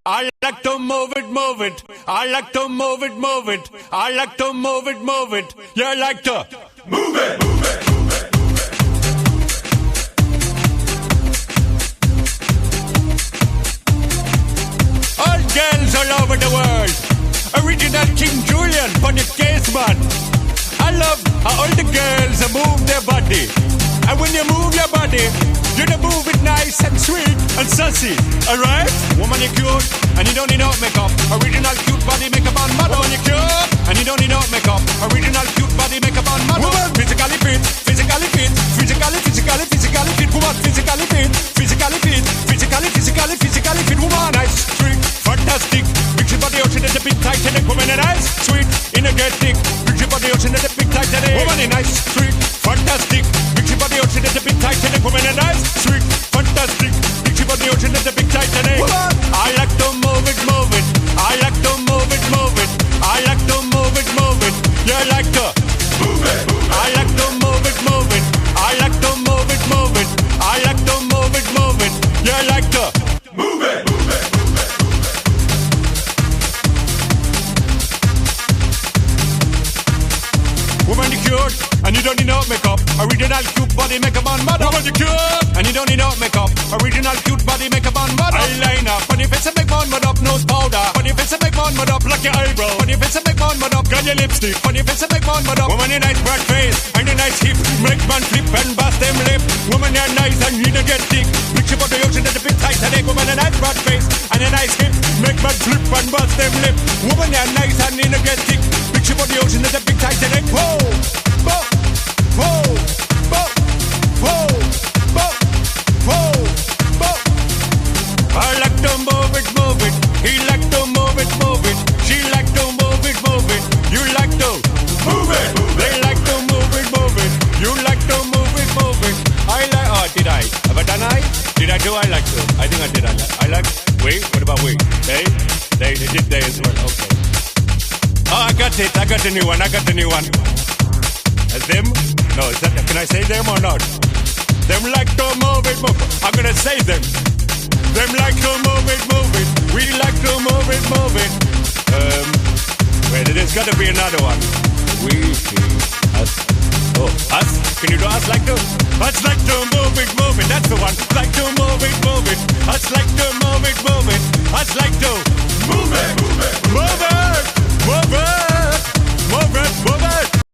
I like to move it, move it. I like to move it, move it. I like to move it, move it. You like to move it, move it. All girls all over the world. Original King Julian, Bonnie Caseman. I love how all the girls move their body. And when you move your body, you move it nice and sweet and sassy. Alright? Woman, you're cute and you don't need no makeup. Original cute body makeup on model. Woman, you're cute and you don't need no makeup. Original cute body makeup on model. Woman, physically fit, physically fit, physically fit. Woman, physically fit, physically fit, physically fit. Woman, nice, sweet, fantastic. Big body ocean is a bit tight and woman is nice, sweet, energetic. Big body ocean is a bit tight and woman is nice, sweet, fantastic. Big body ocean is a bit tight and woman is nice, sweet, fantastic. Big body ocean is a bit tight and woman. I like to move it, move it. I like to move it, move it. I like to move it, move it. You like to move it, move it. I like to move it, move it. I like to move it, move it. I like to move it, move it. You like to move it, move it. Woman, you cute, and you don't need no makeup. Original cute body makeup on model. Woman, you cute, and you don't need no makeup. Original cute body makeup on model. Eyeliner, funny face and make man mud up. Nose powder, funny face and make man mud up. Like your eyebrow, funny face and make man mud up. Got your lipstick, funny face and make man mud up. Woman, you nice broad face and a nice hip. Make man flip and bust them lip. Woman, you're nice and you don't get thick. Picture about the ocean that's a bit tight and woman, a nice broad face and a nice hip. Make man flip and bust them lip. Woman, you're nice and you don't get thick. Picture about the ocean that's a bit tight and whoa. Bo, bo, bo, bo, bo, bo, bo. I like to move it, move it. He like to move it, move it. She like to move it, move it. You like to move it, move it. They like to move it, move it. You like to move it, move it. I like. Oh, did I? Have I done I? Did I do? I like to. I think I did. I like. Wait. What about wait? They did they as well. Okay. Oh, I got it. I got the new one. I got the new one. Them? No, is that, can I say them or not? Them like to move it, move it. I'm gonna say them. Them like to move it, move it. We like to move it, move it. Wait, there's gotta be another one. We, us. Oh, us? Can you do us like to? Us like to move it, move it. That's the one. Like to move it, move it. Us like to move it, move it. Us like to move it, move it. Move it, move it. Move it, move it.